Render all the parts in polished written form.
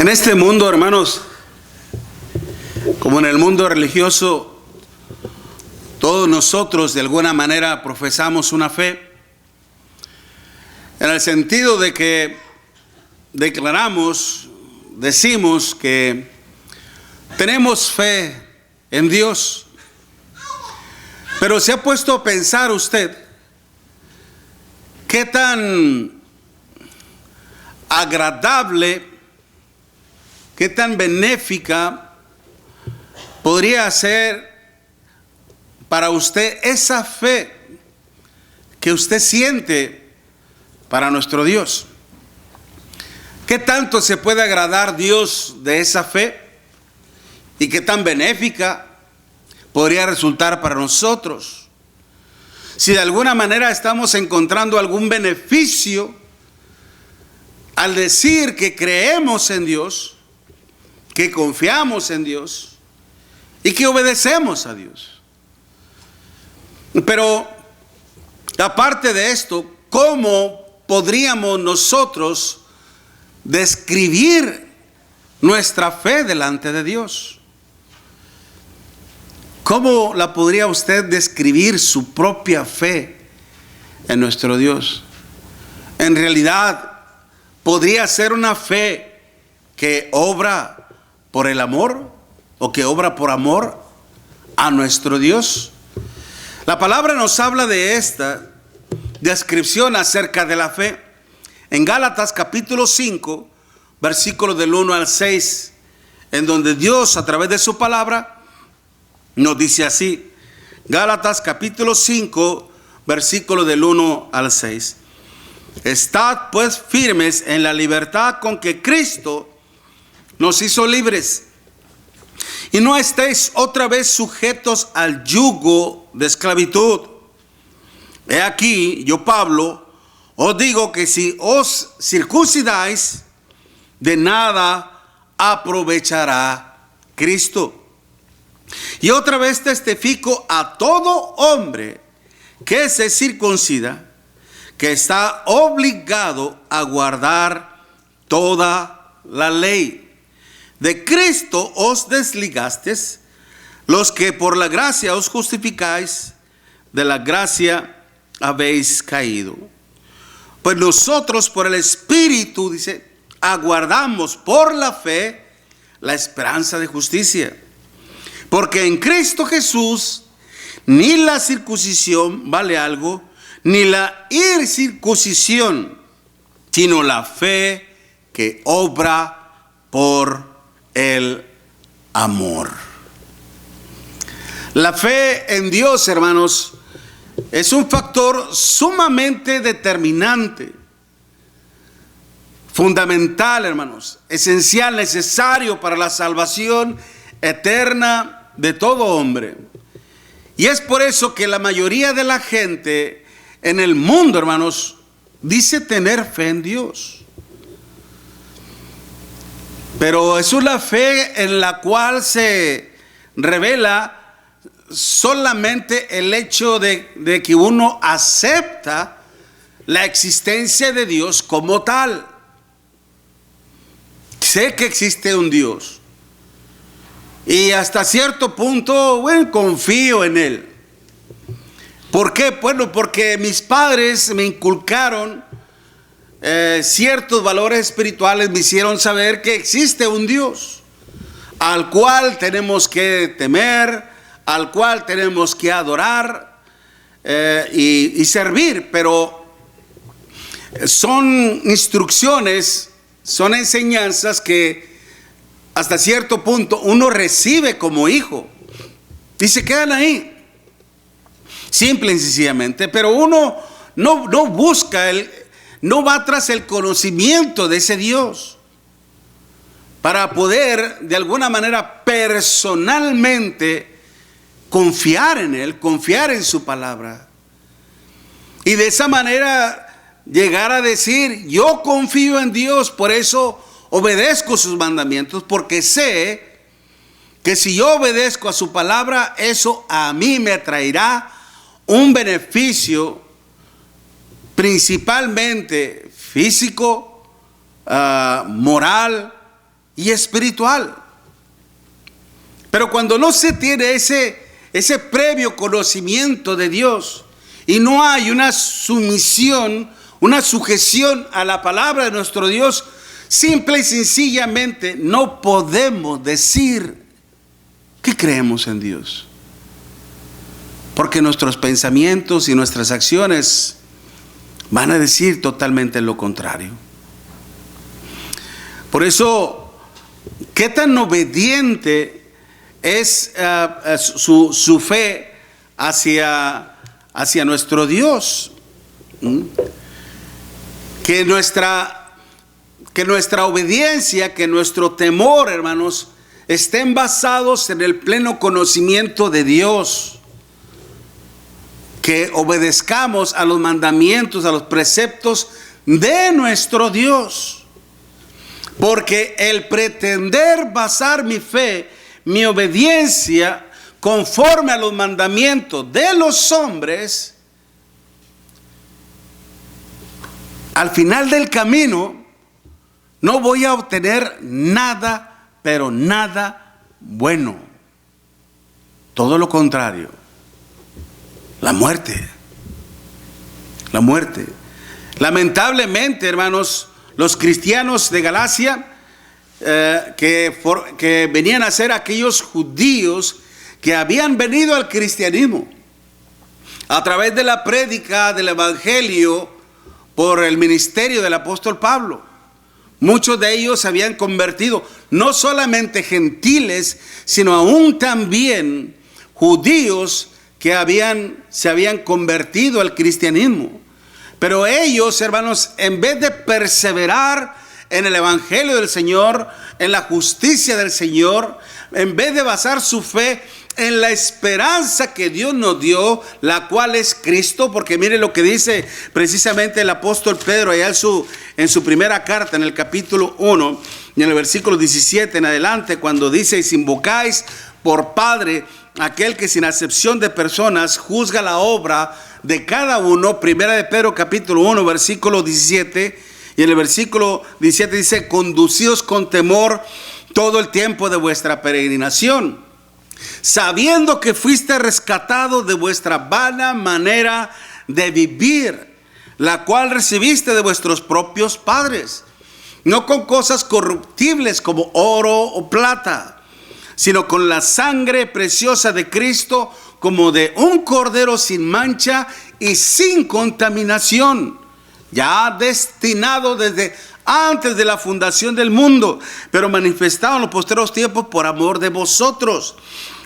En este mundo, hermanos, como en el mundo religioso, todos nosotros de alguna manera profesamos una fe, en el sentido de que decimos que tenemos fe en Dios. Pero ¿se ha puesto a pensar usted qué tan agradable, qué tan benéfica podría ser para usted esa fe que usted siente para nuestro Dios? ¿Qué tanto se puede agradar Dios de esa fe? ¿Y qué tan benéfica podría resultar para nosotros? Si de alguna manera estamos encontrando algún beneficio al decir que creemos en Dios, que confiamos en Dios y que obedecemos a Dios. Pero aparte de esto, ¿cómo podríamos nosotros describir nuestra fe delante de Dios? ¿Cómo la podría usted describir su propia fe en nuestro Dios? En realidad, ¿podría ser una fe que obra por el amor o que obra por amor a nuestro Dios? La palabra nos habla de esta descripción acerca de la fe en Gálatas capítulo 5, versículos del 1 al 6, en donde Dios a través de su palabra nos dice así. Gálatas capítulo 5, versículo del 1 al 6. Estad pues firmes en la libertad con que Cristo nos hizo libres, y no estéis otra vez sujetos al yugo de esclavitud. He aquí, yo Pablo, os digo que si os circuncidáis, de nada aprovechará Cristo. Y otra vez testifico a todo hombre que se circuncida, que está obligado a guardar toda la ley. De Cristo os desligasteis, los que por la gracia os justificáis, de la gracia habéis caído. Pues nosotros por el Espíritu, dice, aguardamos por la fe la esperanza de justicia. Porque en Cristo Jesús ni la circuncisión vale algo, ni la incircuncisión, sino la fe que obra por el amor. La fe en Dios, hermanos, es un factor sumamente determinante, fundamental, hermanos, esencial, necesario para la salvación eterna de todo hombre. Y es por eso que la mayoría de la gente en el mundo, hermanos, dice tener fe en Dios. Pero es una fe en la cual se revela solamente el hecho de que uno acepta la existencia de Dios como tal. Sé que existe un Dios y hasta cierto punto, confío en Él. ¿Por qué? Bueno, porque mis padres me inculcaron ciertos valores espirituales, me hicieron saber que existe un Dios al cual tenemos que temer, al cual tenemos que adorar y servir. Pero son instrucciones, son enseñanzas que hasta cierto punto uno recibe como hijo y se quedan ahí, simple y sencillamente. Pero uno no busca, no va tras el conocimiento de ese Dios para poder de alguna manera personalmente confiar en Él, confiar en su palabra. Y de esa manera llegar a decir, yo confío en Dios, por eso obedezco sus mandamientos, porque sé que si yo obedezco a su palabra, eso a mí me traerá un beneficio principalmente físico, moral y espiritual. Pero cuando no se tiene ese previo conocimiento de Dios y no hay una sumisión, una sujeción a la palabra de nuestro Dios, simple y sencillamente no podemos decir que creemos en Dios. Porque nuestros pensamientos y nuestras acciones van a decir totalmente lo contrario. Por eso, ¿qué tan obediente es su fe hacia nuestro Dios? Que nuestra obediencia, que nuestro temor, hermanos, estén basados en el pleno conocimiento de Dios. Que obedezcamos a los mandamientos, a los preceptos de nuestro Dios. Porque el pretender basar mi fe, mi obediencia, conforme a los mandamientos de los hombres, al final del camino no voy a obtener nada, pero nada bueno. Todo lo contrario. La muerte. La muerte. Lamentablemente, hermanos, los cristianos de Galacia, que venían a ser aquellos judíos que habían venido al cristianismo a través de la prédica del evangelio por el ministerio del apóstol Pablo. Muchos de ellos se habían convertido, no solamente gentiles, sino aún también judíos que se habían convertido al cristianismo. Pero ellos, hermanos, en vez de perseverar en el evangelio del Señor, en la justicia del Señor, en vez de basar su fe en la esperanza que Dios nos dio, la cual es Cristo, porque mire lo que dice precisamente el apóstol Pedro allá en su primera carta, en el capítulo 1, y en el versículo 17 en adelante, cuando dice: y si invocáis por Padre aquel que sin acepción de personas juzga la obra de cada uno. Primera de Pedro capítulo 1 versículo 17, y en el versículo 17 dice: conducidos con temor todo el tiempo de vuestra peregrinación, sabiendo que fuiste rescatado de vuestra vana manera de vivir, la cual recibiste de vuestros propios padres, no con cosas corruptibles como oro o plata, sino con la sangre preciosa de Cristo, como de un cordero sin mancha y sin contaminación, ya destinado desde antes de la fundación del mundo, pero manifestado en los postreros tiempos por amor de vosotros,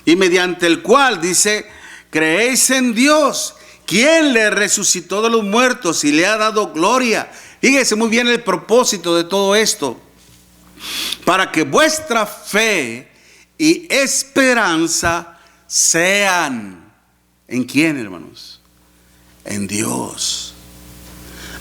y mediante el cual, dice, creéis en Dios, quien le resucitó de los muertos y le ha dado gloria. Fíjese muy bien el propósito de todo esto: para que vuestra fe y esperanza sean, ¿en quién, hermanos? En Dios.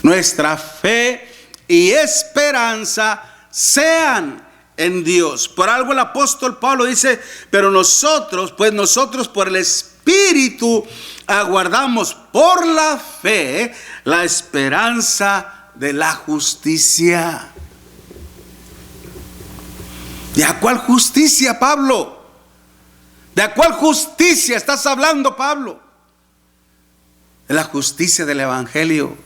Nuestra fe y esperanza sean en Dios. Por algo el apóstol Pablo dice: pero nosotros por el Espíritu aguardamos por la fe la esperanza de la justicia. ¿De a cuál justicia, Pablo? ¿De a cuál justicia estás hablando, Pablo? De la justicia del evangelio.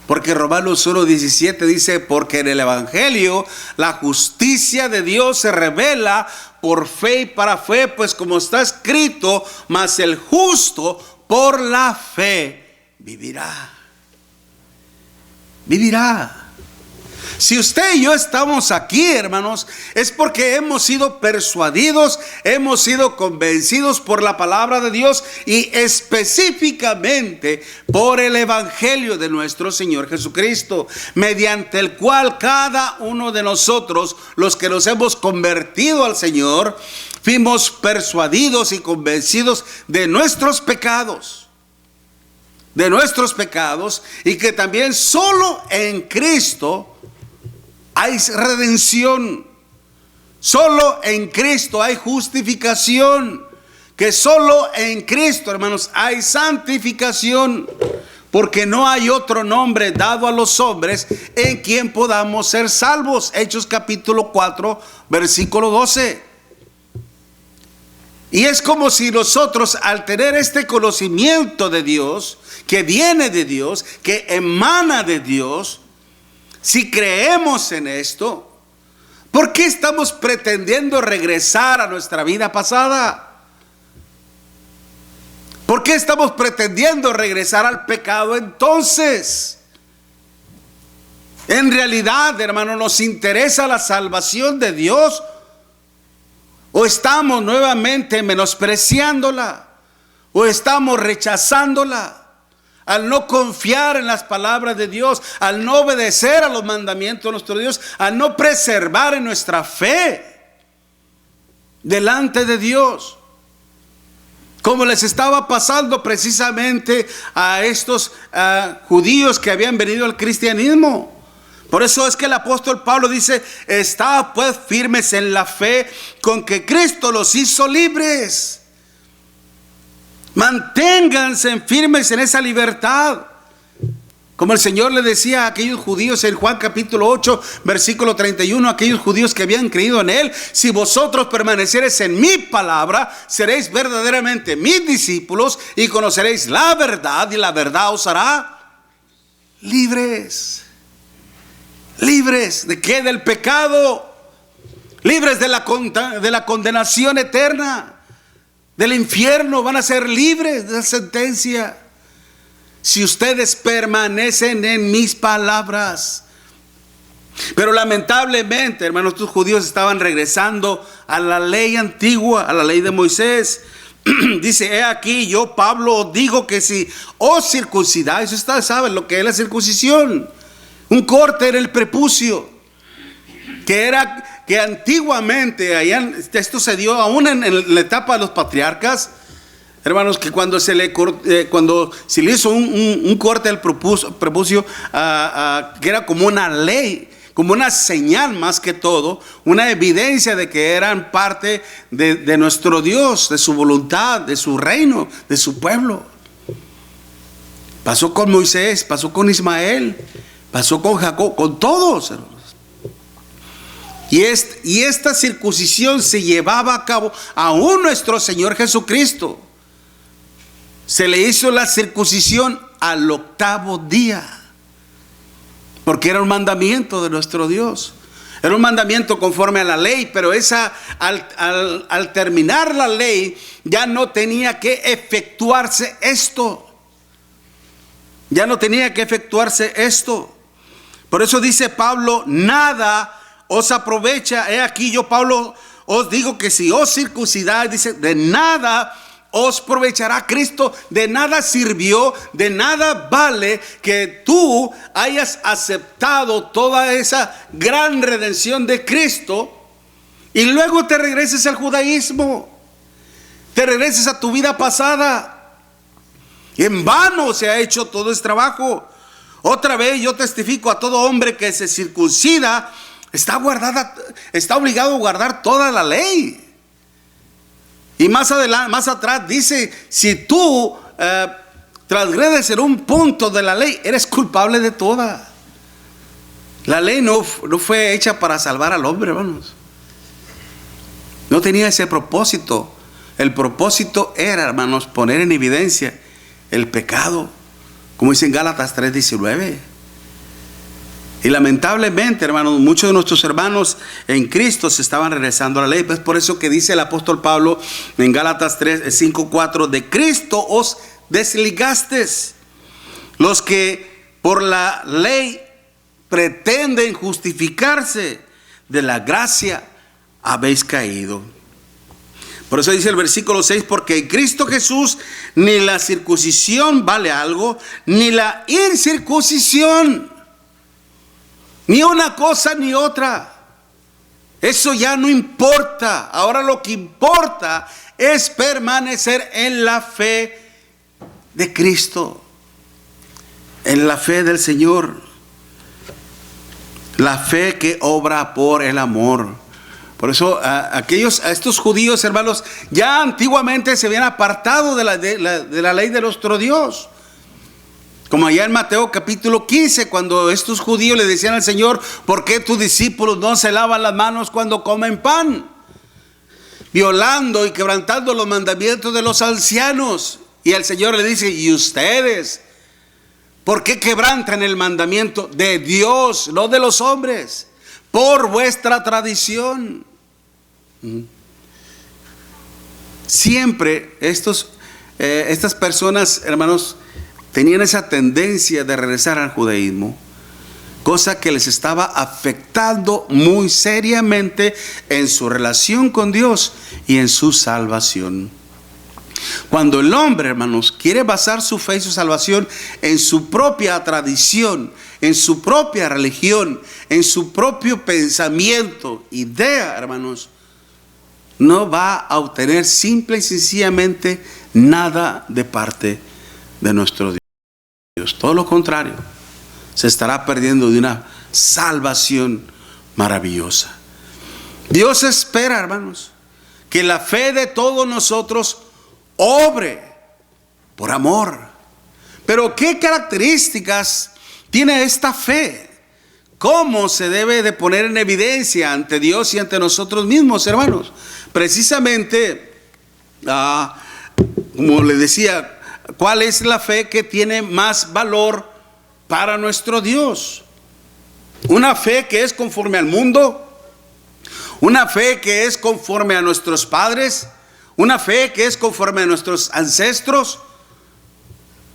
Porque Romanos 1:17 dice: porque en el evangelio la justicia de Dios se revela por fe y para fe, pues como está escrito, mas el justo por la fe vivirá. Vivirá. Si usted y yo estamos aquí, hermanos, es porque hemos sido persuadidos, hemos sido convencidos por la palabra de Dios y específicamente por el evangelio de nuestro Señor Jesucristo, mediante el cual cada uno de nosotros, los que nos hemos convertido al Señor, fuimos persuadidos y convencidos de nuestros pecados. Y que también solo en Cristo hay redención, solo en Cristo hay justificación, que solo en Cristo, hermanos, hay santificación. porque no hay otro nombre dado a los hombres en quien podamos ser salvos. Hechos capítulo 4, versículo 12. Y es como si nosotros, al tener este conocimiento de Dios, que viene de Dios, que emana de Dios, si creemos en esto, ¿por qué estamos pretendiendo regresar a nuestra vida pasada? ¿Por qué estamos pretendiendo regresar al pecado entonces? En realidad, hermano, ¿nos interesa la salvación de Dios? ¿O estamos nuevamente menospreciándola? ¿O estamos rechazándola? Al no confiar en las palabras de Dios, al no obedecer a los mandamientos de nuestro Dios, al no preservar en nuestra fe delante de Dios. Como les estaba pasando precisamente a estos judíos que habían venido al cristianismo. Por eso es que el apóstol Pablo dice: estad pues firmes en la fe con que Cristo los hizo libres. Manténganse firmes en esa libertad. Como el Señor le decía a aquellos judíos en Juan capítulo 8, versículo 31, aquellos judíos que habían creído en Él: si vosotros permaneceréis en mi palabra, seréis verdaderamente mis discípulos y conoceréis la verdad, y la verdad os hará libres. ¿Libres de qué? Del pecado. Libres de la condenación eterna, del infierno. Van a ser libres de la sentencia si ustedes permanecen en mis palabras. Pero lamentablemente, hermanos, estos judíos estaban regresando a la ley antigua, a la ley de Moisés. Dice: he aquí, yo Pablo os digo que si os circuncidáis, ustedes saben lo que es la circuncisión. Un corte en el prepucio, que antiguamente, esto se dio aún en la etapa de los patriarcas, hermanos, que cuando se le hizo un corte del prepucio, que era como una ley, como una señal más que todo, una evidencia de que eran parte de nuestro Dios, de su voluntad, de su reino, de su pueblo. Pasó con Moisés, pasó con Ismael, pasó con Jacob, con todos, hermanos. Y esta circuncisión se llevaba a cabo aún nuestro Señor Jesucristo. Se le hizo la circuncisión al 8º día, porque era un mandamiento de nuestro Dios. Era un mandamiento conforme a la ley, pero al terminar la ley ya no tenía que efectuarse esto. Ya no tenía que efectuarse esto. Por eso dice Pablo: nada os aprovecha. He aquí, yo Pablo os digo que si os circuncidáis, dice, de nada os aprovechará Cristo. De nada sirvió, de nada vale que tú hayas aceptado toda esa gran redención de Cristo y luego te regreses al judaísmo, te regreses a tu vida pasada. En vano se ha hecho todo ese trabajo. Otra vez yo testifico a todo hombre que se circuncida, está obligado a guardar toda la ley. Y más atrás dice: si tú transgredes en un punto de la ley, eres culpable de toda. La ley no fue hecha para salvar al hombre, hermanos. No tenía ese propósito. El propósito era, hermanos, poner en evidencia el pecado, como dice en Gálatas 3:19. Y lamentablemente, hermanos, muchos de nuestros hermanos en Cristo se estaban regresando a la ley. Pues por eso que dice el apóstol Pablo en Gálatas 5:4: de Cristo os desligasteis, los que por la ley pretenden justificarse, de la gracia habéis caído. Por eso dice el versículo 6: porque en Cristo Jesús ni la circuncisión vale algo, ni la incircuncisión, ni una cosa ni otra. Eso ya no importa. Ahora lo que importa es permanecer en la fe de Cristo, en la fe del Señor, la fe que obra por el amor. Por eso a estos judíos, hermanos, ya antiguamente se habían apartado de la ley de nuestro Dios. Como allá en Mateo capítulo 15, cuando estos judíos le decían al Señor: ¿por qué tus discípulos no se lavan las manos cuando comen pan? Violando y quebrantando los mandamientos de los ancianos. Y el Señor le dice: ¿y ustedes por qué quebrantan el mandamiento de Dios, no de los hombres? Por vuestra tradición. Siempre estas personas, hermanos, tenían esa tendencia de regresar al judaísmo, cosa que les estaba afectando muy seriamente en su relación con Dios y en su salvación. Cuando el hombre, hermanos, quiere basar su fe y su salvación en su propia tradición, en su propia religión, en su propio pensamiento, idea, hermanos, no va a obtener simple y sencillamente nada de parte de nuestro Dios. Todo lo contrario, se estará perdiendo de una salvación maravillosa. Dios espera, hermanos, que la fe de todos nosotros obre por amor. Pero ¿qué características tiene esta fe? ¿Cómo se debe de poner en evidencia ante Dios y ante nosotros mismos, hermanos? Precisamente, como les decía, ¿cuál es la fe que tiene más valor para nuestro Dios? ¿Una fe que es conforme al mundo? ¿Una fe que es conforme a nuestros padres? ¿Una fe que es conforme a nuestros ancestros?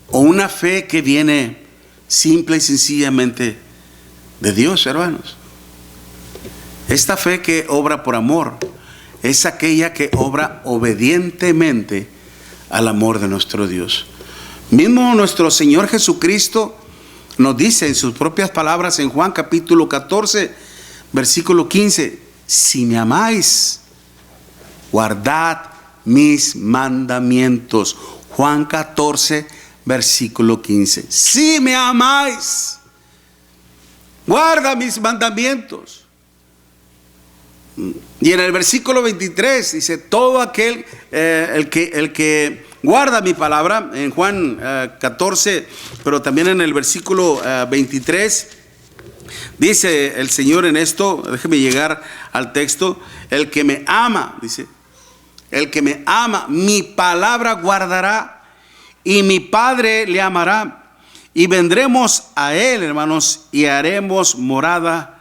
¿O una fe que viene simple y sencillamente de Dios, hermanos? Esta fe que obra por amor es aquella que obra obedientemente al amor de nuestro Dios. Mismo nuestro Señor Jesucristo nos dice en sus propias palabras en Juan capítulo 14, versículo 15: si me amáis, guardad mis mandamientos. Juan 14, versículo 15. Si me amáis, guarda mis mandamientos. Y en el versículo 23 dice: todo aquel, el que guarda mi palabra, en Juan 14, pero también en el versículo 23, dice el Señor en esto, déjeme llegar al texto: el que me ama, dice, el que me ama, mi palabra guardará, y mi Padre le amará, y vendremos a él, hermanos, y haremos morada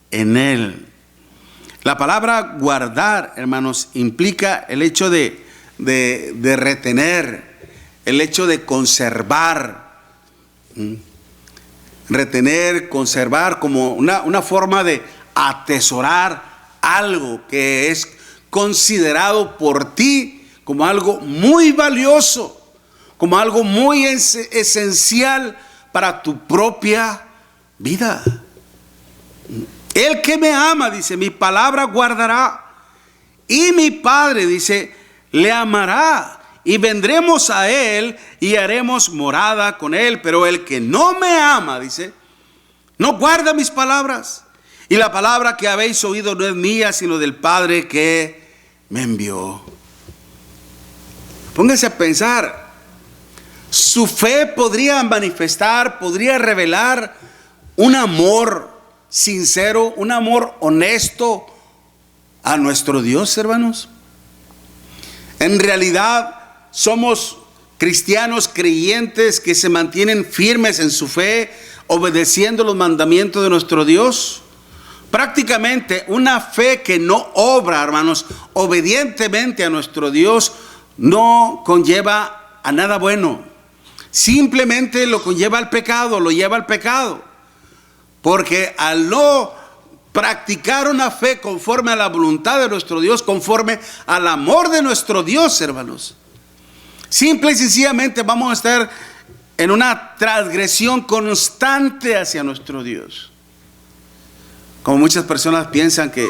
en él. La palabra guardar, hermanos, implica el hecho de retener, el hecho de conservar. Retener, conservar, como una forma de atesorar algo que es considerado por ti como algo muy valioso, como algo muy esencial para tu propia vida. El que me ama, dice, mi palabra guardará, y mi Padre, dice, le amará, y vendremos a él y haremos morada con él. Pero el que no me ama, dice, no guarda mis palabras, y la palabra que habéis oído no es mía, sino del Padre que me envió. Póngase a pensar, su fe podría manifestar, podría revelar un amor sincero, un amor honesto a nuestro Dios, hermanos. En realidad somos cristianos creyentes que se mantienen firmes en su fe, obedeciendo los mandamientos de nuestro Dios. Prácticamente una fe que no obra, hermanos, obedientemente a nuestro Dios, no conlleva a nada bueno. Simplemente lo conlleva al pecado, lo lleva al pecado. Porque al no practicar una fe conforme a la voluntad de nuestro Dios, conforme al amor de nuestro Dios, hermanos, simple y sencillamente vamos a estar en una transgresión constante hacia nuestro Dios. Como muchas personas piensan que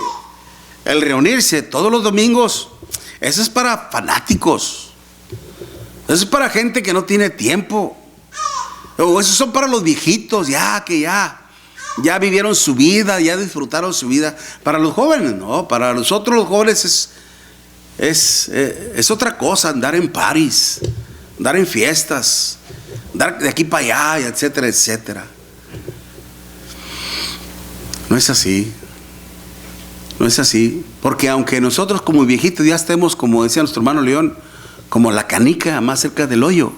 el reunirse todos los domingos, eso es para fanáticos, eso es para gente que no tiene tiempo, o eso son para los viejitos, ya vivieron su vida, ya disfrutaron su vida. Para los jóvenes, no, para nosotros los jóvenes es otra cosa, andar en parties, andar en fiestas, dar de aquí para allá, etcétera, etcétera. No es así. No es así. Porque aunque nosotros como viejitos ya estemos, como decía nuestro hermano León, como la canica más cerca del hoyo,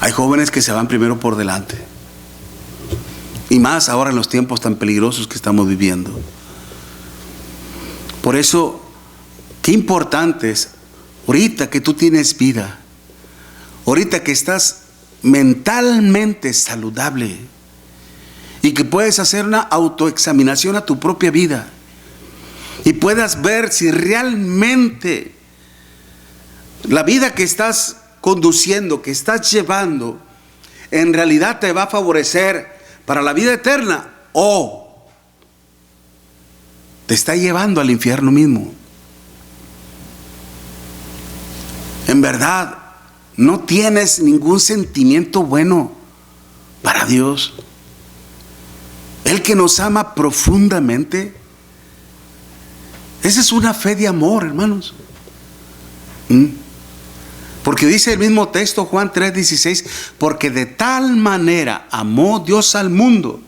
hay jóvenes que se van primero por delante. Y más ahora en los tiempos tan peligrosos que estamos viviendo. Por eso, qué importante es, ahorita que tú tienes vida, ahorita que estás mentalmente saludable y que puedes hacer una autoexaminación a tu propia vida y puedas ver si realmente la vida que estás conduciendo, que estás llevando, en realidad te va a favorecer para la vida eterna o te está llevando al infierno mismo. En verdad, no tienes ningún sentimiento bueno para Dios. El que nos ama profundamente. Esa es una fe de amor, hermanos. Porque dice el mismo texto, Juan 3:16, porque de tal manera amó Dios al mundo,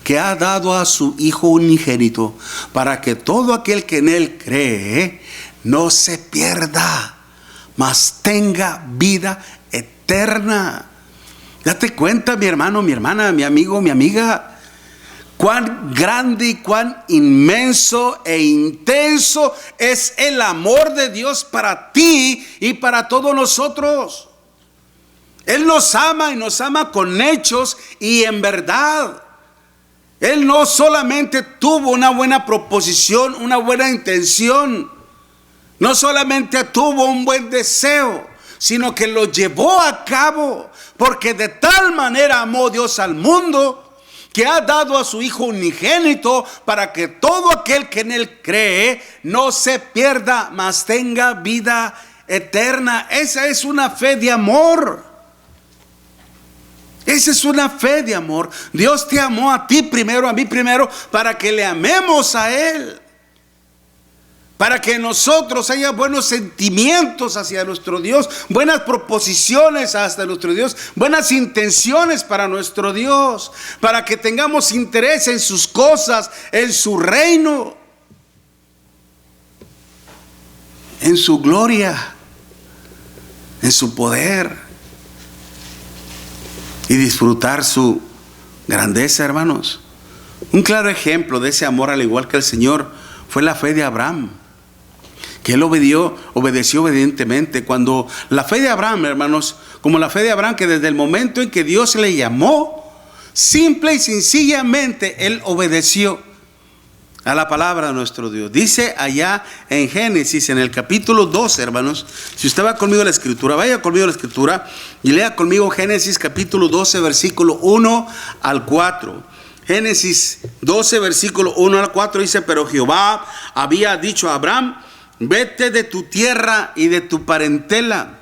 que ha dado a su Hijo unigénito, para que todo aquel que en Él cree no se pierda, mas tenga vida eterna. Date cuenta, mi hermano, mi hermana, mi amigo, mi amiga, cuán grande y cuán inmenso e intenso es el amor de Dios para ti y para todos nosotros. Él nos ama y nos ama con hechos y en verdad. Él no solamente tuvo una buena proposición, una buena intención, no solamente tuvo un buen deseo, sino que lo llevó a cabo, porque de tal manera amó Dios al mundo, que ha dado a su Hijo unigénito, para que todo aquel que en Él cree no se pierda, mas tenga vida eterna. Esa es una fe de amor. Esa es una fe de amor. Dios te amó a ti primero, a mí primero, para que le amemos a Él. Para que nosotros haya buenos sentimientos hacia nuestro Dios, buenas proposiciones hacia nuestro Dios, buenas intenciones para nuestro Dios, para que tengamos interés en sus cosas, en su reino, en su gloria, en su poder, y disfrutar su grandeza, hermanos. Un claro ejemplo de ese amor, al igual que el Señor, fue la fe de Abraham, que él obedeció obedientemente. Cuando la fe de Abraham, hermanos, como la fe de Abraham, que desde el momento en que Dios le llamó, simple y sencillamente él obedeció a la palabra de nuestro Dios. Dice allá en Génesis, en el capítulo 12, hermanos, si usted va conmigo a la escritura, vaya conmigo a la escritura y lea conmigo Génesis capítulo 12, versículo 1 al 4. Génesis 12, versículo 1 al 4 dice: pero Jehová había dicho a Abraham: vete de tu tierra y de tu parentela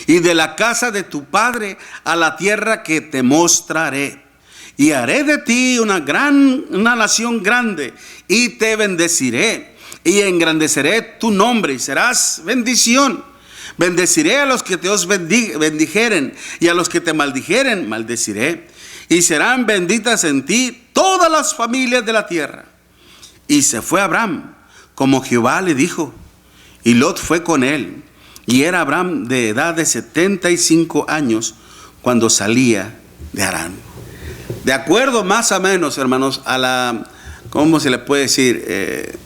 y de la casa de tu padre a la tierra que te mostraré. Y haré de ti una nación grande, y te bendeciré, y engrandeceré tu nombre, y serás bendición. Bendeciré a los que te bendijeren, y a los que te maldijeren, maldeciré. Y serán benditas en ti todas las familias de la tierra. Y se fue Abraham, como Jehová le dijo, y Lot fue con él. Y era Abraham de edad de 75 años cuando salía de Harán. De acuerdo más o menos, hermanos, a la, ¿cómo se le puede decir?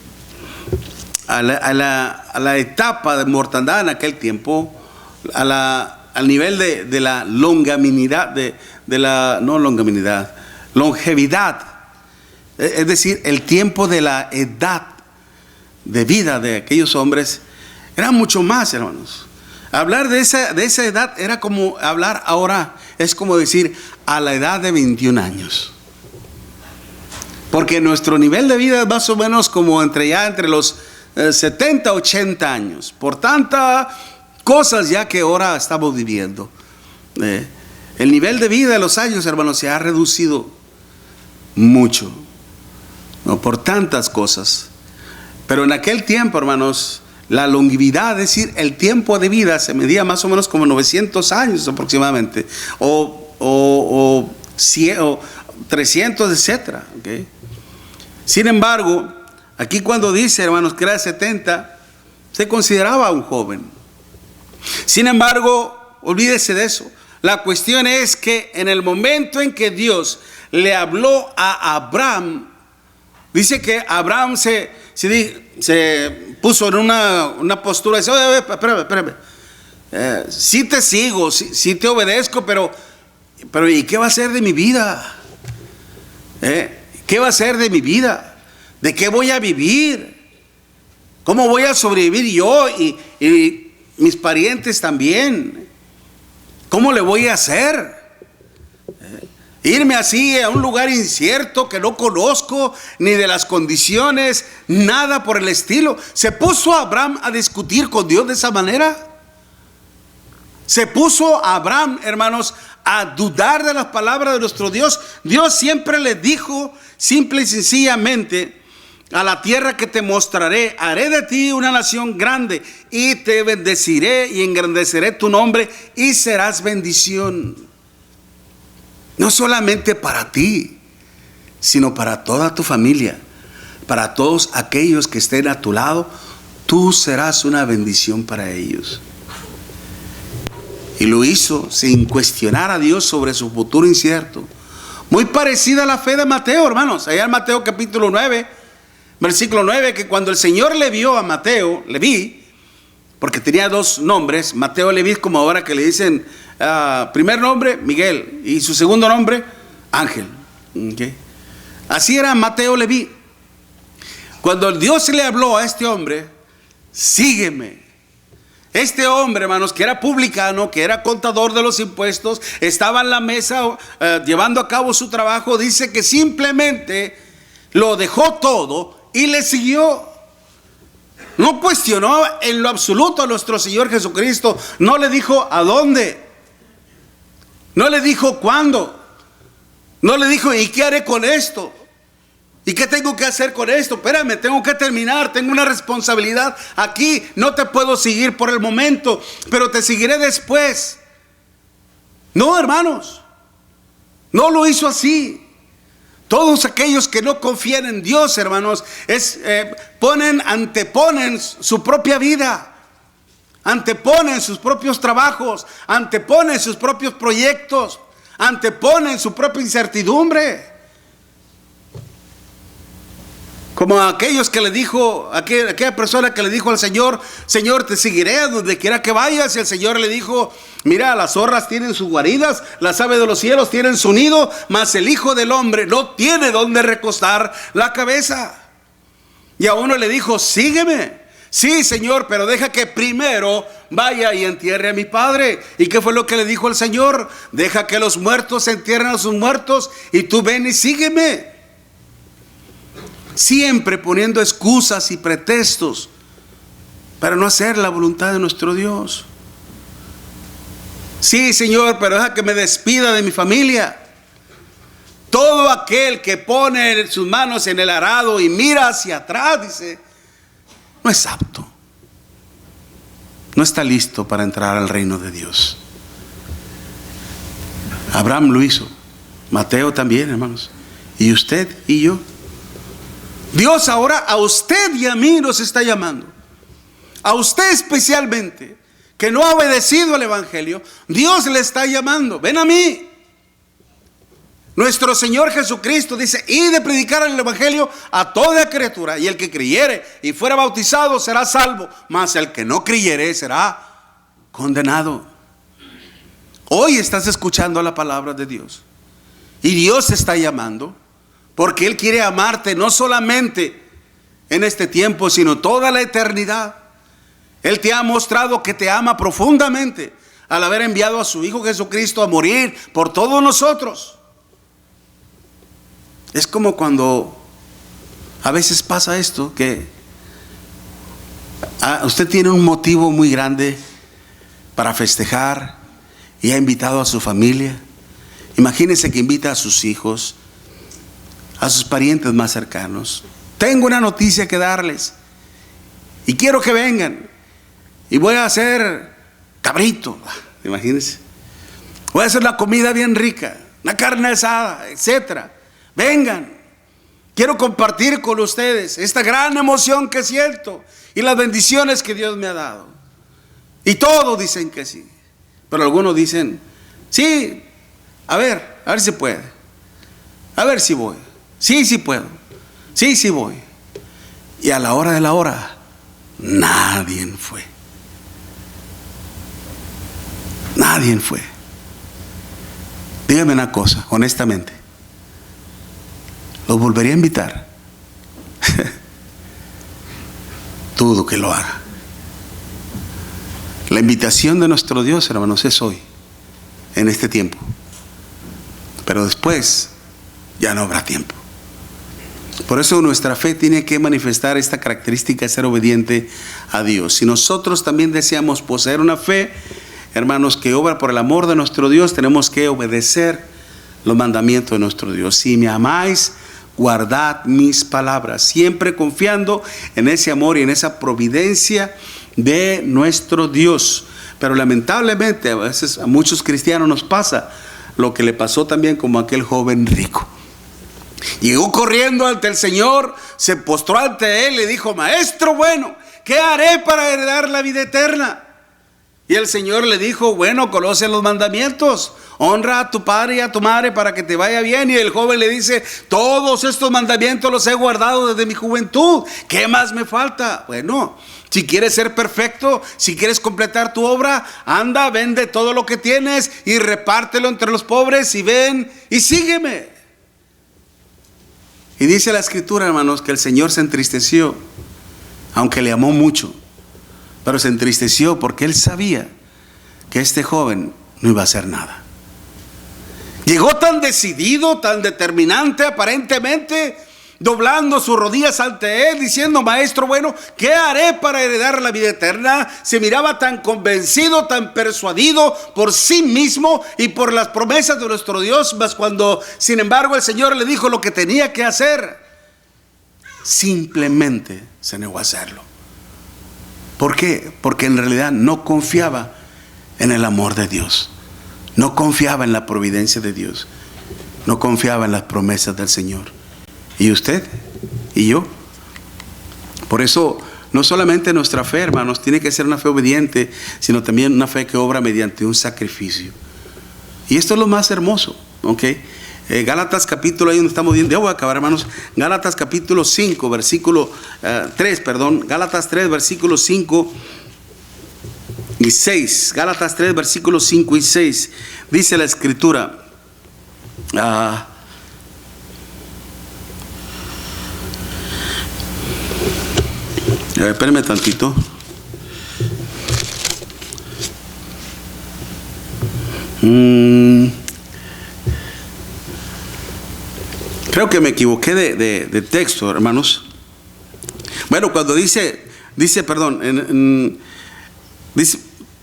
A la etapa de mortandad en aquel tiempo, al nivel de la longevidad, longevidad, es decir, el tiempo de la edad de vida de aquellos hombres, era mucho más, hermanos. Hablar de esa edad era como hablar ahora, es como decir a la edad de 21 años. Porque nuestro nivel de vida es más o menos como entre los 70, 80 años. Por tantas cosas ya que ahora estamos viviendo. El nivel de vida de los años, hermanos, se ha reducido mucho. ¿No? Por tantas cosas. Pero en aquel tiempo, hermanos, la longevidad, es decir, el tiempo de vida se medía más o menos como 900 años aproximadamente, o 300, etcétera, ¿okay? Sin embargo, aquí cuando dice, hermanos, que era de 70, se consideraba un joven. Sin embargo, olvídese de eso. La cuestión es que en el momento en que Dios le habló a Abraham, dice que Abraham se puso en una postura, dice, oye, espérame, sí te sigo, sí te obedezco, pero ¿y qué va a ser de mi vida? ¿Qué va a ser de mi vida? ¿De qué voy a vivir? ¿Cómo voy a sobrevivir yo y mis parientes también? ¿Cómo le voy a hacer? Irme así a un lugar incierto que no conozco, ni de las condiciones, nada por el estilo. ¿Se puso Abraham a discutir con Dios de esa manera? ¿Se puso Abraham, hermanos, a dudar de las palabras de nuestro Dios? Dios siempre le dijo, simple y sencillamente, a la tierra que te mostraré, haré de ti una nación grande y te bendeciré y engrandeceré tu nombre y serás bendición. No solamente para ti, sino para toda tu familia, para todos aquellos que estén a tu lado, tú serás una bendición para ellos. Y lo hizo sin cuestionar a Dios sobre su futuro incierto. Muy parecida a la fe de Mateo, hermanos. Allá en Mateo capítulo 9, versículo 9, que cuando el Señor le vio a Mateo, Leví, porque tenía dos nombres, Mateo Leví, como ahora que le dicen, primer nombre, Miguel, y su segundo nombre, Ángel. ¿Okay? Así era Mateo Leví. Cuando Dios le habló a este hombre, sígueme. Este hombre, hermanos, que era publicano, que era contador de los impuestos, estaba en la mesa llevando a cabo su trabajo, dice que simplemente lo dejó todo y le siguió. No cuestionó en lo absoluto a nuestro Señor Jesucristo. No le dijo a dónde. No le dijo cuándo. No le dijo, ¿y qué haré con esto? ¿Y qué tengo que hacer con esto? Espérame, tengo que terminar, tengo una responsabilidad aquí. No te puedo seguir por el momento, pero te seguiré después. No, hermanos, no lo hizo así. Todos aquellos que no confían en Dios, hermanos, anteponen su propia vida, anteponen sus propios trabajos, anteponen sus propios proyectos, anteponen su propia incertidumbre. Como aquellos que le dijo, aquella persona que le dijo al Señor, Señor, te seguiré a donde quiera que vayas. Y el Señor le dijo, mira, las zorras tienen sus guaridas, las aves de los cielos tienen su nido, mas el Hijo del Hombre no tiene donde recostar la cabeza. Y a uno le dijo, sígueme. Sí, Señor, pero deja que primero vaya y entierre a mi padre. ¿Y qué fue lo que le dijo el Señor? Deja que los muertos entierren a sus muertos y tú ven y sígueme. Siempre poniendo excusas y pretextos para no hacer la voluntad de nuestro Dios. Sí, Señor, pero deja que me despida de mi familia. Todo aquel que pone sus manos en el arado y mira hacia atrás, dice, no es apto. No está listo para entrar al reino de Dios. Abraham lo hizo. Mateo también, hermanos. Y usted y yo. Dios ahora a usted y a mí nos está llamando. A usted especialmente, que no ha obedecido al Evangelio, Dios le está llamando. Ven a mí. Nuestro Señor Jesucristo dice, id de predicar el Evangelio a toda criatura, y el que creyere y fuera bautizado será salvo, mas el que no creyere será condenado. Hoy estás escuchando la palabra de Dios y Dios está llamando. Porque Él quiere amarte no solamente en este tiempo, sino toda la eternidad. Él te ha mostrado que te ama profundamente al haber enviado a su Hijo Jesucristo a morir por todos nosotros. Es como cuando a veces pasa esto, que usted tiene un motivo muy grande para festejar y ha invitado a su familia. Imagínese que invita a sus hijos, a sus parientes más cercanos. Tengo una noticia que darles. y quiero que vengan. Y voy a hacer cabrito, imagínense. Voy a hacer una comida bien rica, una carne asada, etcétera. Vengan, quiero compartir con ustedes esta gran emoción que siento y las bendiciones que Dios me ha dado. Y todos dicen que sí, pero algunos dicen, sí, a ver si puede, a ver si voy, sí puedo, sí voy. Y a la hora de la hora, nadie fue. Nadie fue. Dígame una cosa, honestamente, ¿los volvería a invitar? Dudo que lo haga. La invitación de nuestro Dios, hermanos, es hoy, en este tiempo. Pero después ya no habrá tiempo. Por eso nuestra fe tiene que manifestar esta característica de ser obediente a Dios. Si nosotros también deseamos poseer una fe, hermanos, que obra por el amor de nuestro Dios, tenemos que obedecer los mandamientos de nuestro Dios. Si me amáis, guardad mis palabras, siempre confiando en ese amor y en esa providencia de nuestro Dios. Pero lamentablemente a veces a muchos cristianos nos pasa lo que le pasó también como a aquel joven rico. Llegó corriendo ante el Señor, se postró ante Él y le dijo: Maestro bueno, ¿qué haré para heredar la vida eterna? Y el Señor le dijo: bueno, conoce los mandamientos, honra a tu padre y a tu madre para que te vaya bien. Y el joven le dice: todos estos mandamientos los he guardado desde mi juventud, ¿qué más me falta? Bueno, si quieres ser perfecto, si quieres completar tu obra, anda, vende todo lo que tienes y repártelo entre los pobres y ven y sígueme. Y dice la Escritura, hermanos, que el Señor se entristeció, aunque le amó mucho, pero se entristeció porque Él sabía que este joven no iba a hacer nada. Llegó tan decidido, tan determinante aparentemente, doblando sus rodillas ante Él, diciendo: Maestro bueno, ¿qué haré para heredar la vida eterna? Se miraba tan convencido, tan persuadido por sí mismo y por las promesas de nuestro Dios, mas cuando sin embargo el Señor le dijo lo que tenía que hacer, simplemente se negó a hacerlo. ¿Por qué? Porque en realidad no confiaba en el amor de Dios, no confiaba en la providencia de Dios, no confiaba en las promesas del Señor. ¿Y usted? ¿Y yo? Por eso no solamente nuestra fe, hermanos, tiene que ser una fe obediente, sino también una fe que obra mediante un sacrificio. Y esto es lo más hermoso, ¿ok? Gálatas capítulo, ahí donde estamos viendo, ya voy a acabar, hermanos. Gálatas capítulo 5, versículo 3, perdón. Gálatas 3, versículos 5 y 6. Gálatas 3, versículos 5 y 6. Dice la Escritura, espérenme tantito. Creo que me equivoqué de texto, hermanos. Bueno, cuando dice, perdón, dice: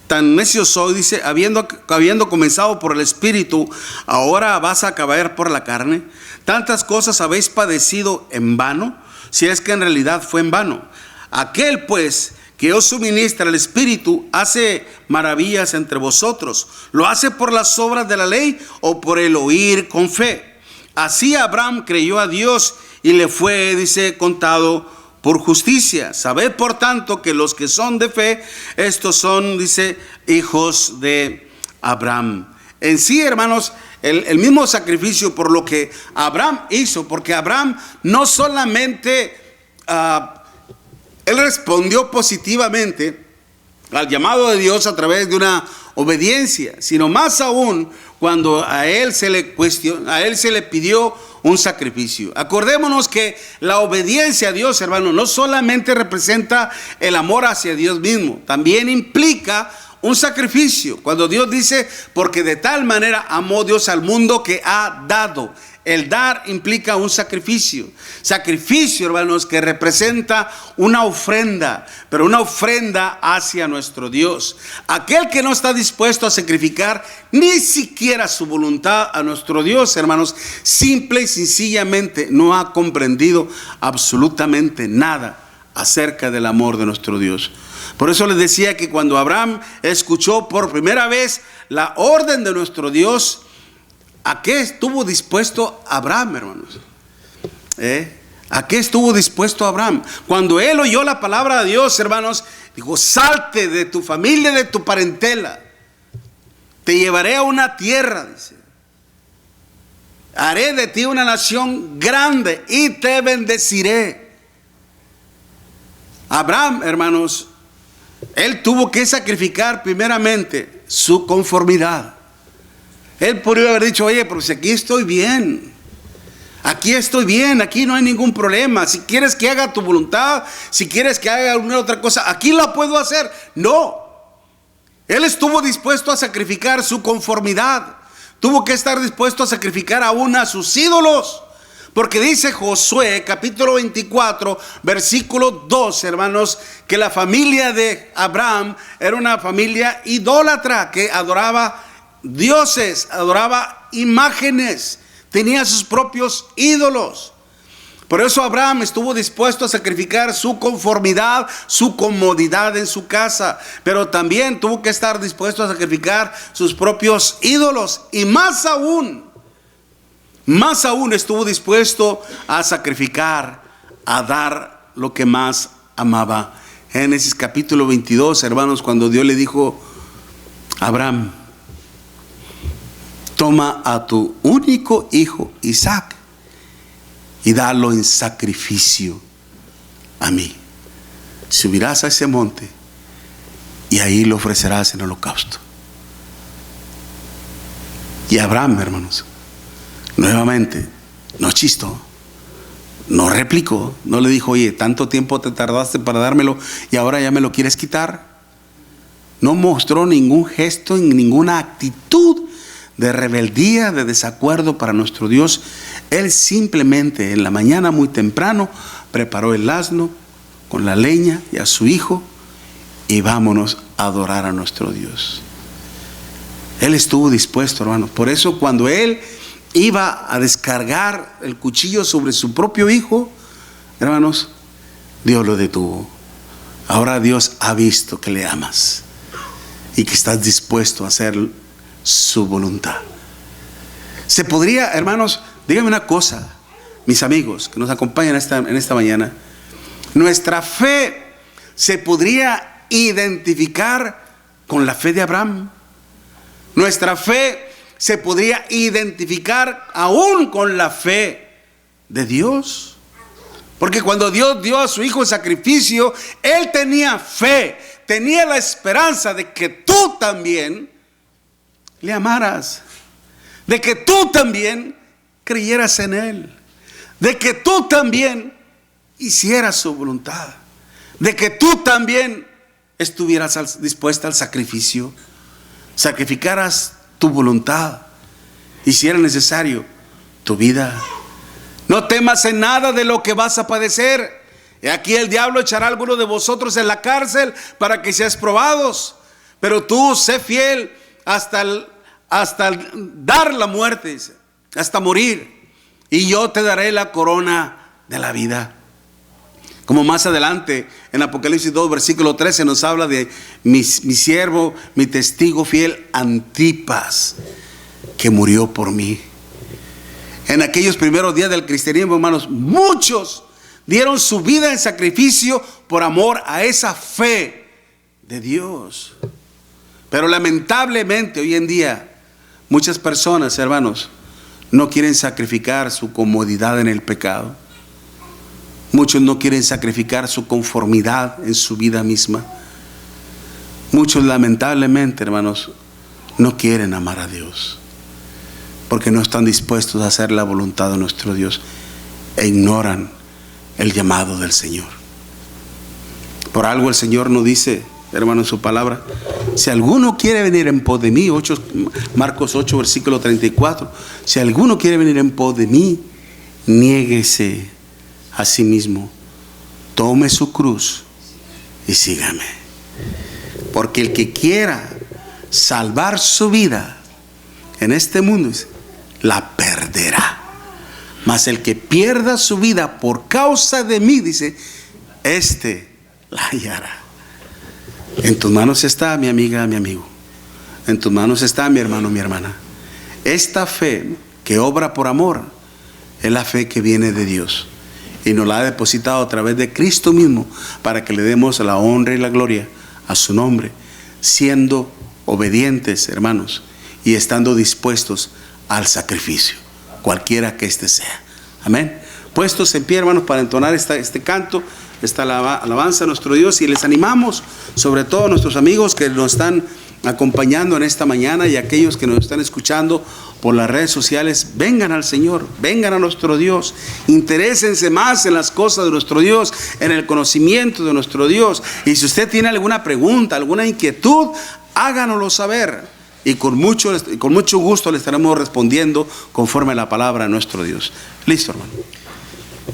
tan necio soy, dice, habiendo comenzado por el Espíritu, ahora vas a acabar por la carne. Tantas cosas habéis padecido en vano, si es que en realidad fue en vano. Aquel pues que os suministra el Espíritu hace maravillas entre vosotros. ¿Lo hace por las obras de la ley o por el oír con fe? Así Abraham creyó a Dios y le fue, dice, contado por justicia. Sabed por tanto que los que son de fe, estos son, dice, hijos de Abraham. En sí, hermanos, el mismo sacrificio por lo que Abraham hizo, porque Abraham no solamente él respondió positivamente al llamado de Dios a través de una obediencia, sino más aún cuando a él se le pidió un sacrificio. Acordémonos que la obediencia a Dios, hermano, no solamente representa el amor hacia Dios mismo, también implica un sacrificio. Cuando Dios dice: porque de tal manera amó Dios al mundo que ha dado. El dar implica un sacrificio. Sacrificio, hermanos, que representa una ofrenda, pero una ofrenda hacia nuestro Dios. Aquel que no está dispuesto a sacrificar ni siquiera su voluntad a nuestro Dios, hermanos, simple y sencillamente no ha comprendido absolutamente nada acerca del amor de nuestro Dios. Por eso les decía que cuando Abraham escuchó por primera vez la orden de nuestro Dios, ¿a qué estuvo dispuesto Abraham, hermanos? ¿A qué estuvo dispuesto Abraham? Cuando él oyó la palabra de Dios, hermanos, dijo: salte de tu familia, de tu parentela. Te llevaré a una tierra, dice. Haré de ti una nación grande y te bendeciré. Abraham, hermanos, él tuvo que sacrificar primeramente su conformidad. Él podría haber dicho: oye, pero si aquí estoy bien, aquí no hay ningún problema. Si quieres que haga tu voluntad, si quieres que haga alguna otra cosa, aquí la puedo hacer. No, él estuvo dispuesto a sacrificar su conformidad. Tuvo que estar dispuesto a sacrificar aún a sus ídolos. Porque dice Josué capítulo 24 versículo 2, hermanos, que la familia de Abraham era una familia idólatra que adoraba dioses, adoraba imágenes, tenía sus propios ídolos. Por eso Abraham estuvo dispuesto a sacrificar su conformidad, su comodidad en su casa, pero también tuvo que estar dispuesto a sacrificar sus propios ídolos, y más aún estuvo dispuesto a sacrificar, a dar lo que más amaba. Génesis capítulo 22, hermanos, cuando Dios le dijo a Abraham: toma a tu único hijo Isaac y dalo en sacrificio a mí. Subirás a ese monte y ahí lo ofrecerás en holocausto. Y Abraham, hermanos, nuevamente no chistó, no replicó, no le dijo: oye, tanto tiempo te tardaste para dármelo y ahora ya me lo quieres quitar. No mostró ningún gesto, ninguna actitud de rebeldía, de desacuerdo para nuestro Dios. Él simplemente en la mañana muy temprano preparó el asno con la leña y a su hijo, y vámonos a adorar a nuestro Dios. Él estuvo dispuesto, hermanos. Por eso cuando él iba a descargar el cuchillo sobre su propio hijo, hermanos, Dios lo detuvo. Ahora Dios ha visto que le amas y que estás dispuesto a hacer su voluntad. Se podría, hermanos, díganme una cosa, mis amigos que nos acompañan en esta mañana, nuestra fe se podría identificar con la fe de Abraham. Nuestra fe se podría identificar aún con la fe de Dios. Porque cuando Dios dio a su hijo en sacrificio, Él tenía fe, tenía la esperanza de que tú también le amaras, de que tú también creyeras en Él, de que tú también hicieras su voluntad, de que tú también estuvieras dispuesta al sacrificio, sacrificaras tu voluntad, y si era necesario, tu vida. No temas en nada de lo que vas a padecer. Y aquí el diablo echará a alguno de vosotros en la cárcel para que seas probados, pero tú sé fiel hasta dar la muerte, hasta morir, y yo te daré la corona de la vida. Como más adelante en Apocalipsis 2 versículo 13 nos habla de mi siervo, mi testigo fiel Antipas, que murió por mí. En aquellos primeros días del cristianismo, hermanos, muchos dieron su vida en sacrificio por amor a esa fe de Dios. Pero lamentablemente hoy en día muchas personas, hermanos, no quieren sacrificar su comodidad en el pecado. Muchos no quieren sacrificar su conformidad en su vida misma. Muchos lamentablemente, hermanos, no quieren amar a Dios, porque no están dispuestos a hacer la voluntad de nuestro Dios e ignoran el llamado del Señor. Por algo el Señor nos dice, hermano, en su palabra: si alguno quiere venir en pos de mí, Marcos 8 versículo 34, si alguno quiere venir en pos de mí, niéguese a sí mismo, tome su cruz y sígame. Porque el que quiera salvar su vida en este mundo, la perderá. Mas el que pierda su vida por causa de mí, dice, la hallará. En tus manos está, mi amiga, mi amigo. En tus manos está, mi hermano, mi hermana. Esta fe que obra por amor es la fe que viene de Dios y nos la ha depositado a través de Cristo mismo para que le demos la honra y la gloria a su nombre, siendo obedientes, hermanos, y estando dispuestos al sacrificio, cualquiera que éste sea. Amén. Puestos en pie, hermanos, para entonar este canto, esta alabanza a nuestro Dios, y les animamos, sobre todo a nuestros amigos que nos están acompañando en esta mañana y aquellos que nos están escuchando por las redes sociales, vengan al Señor, vengan a nuestro Dios, interésense más en las cosas de nuestro Dios, en el conocimiento de nuestro Dios. Y si usted tiene alguna pregunta, alguna inquietud, háganoslo saber y con mucho gusto le estaremos respondiendo conforme a la palabra de nuestro Dios. Listo, hermano.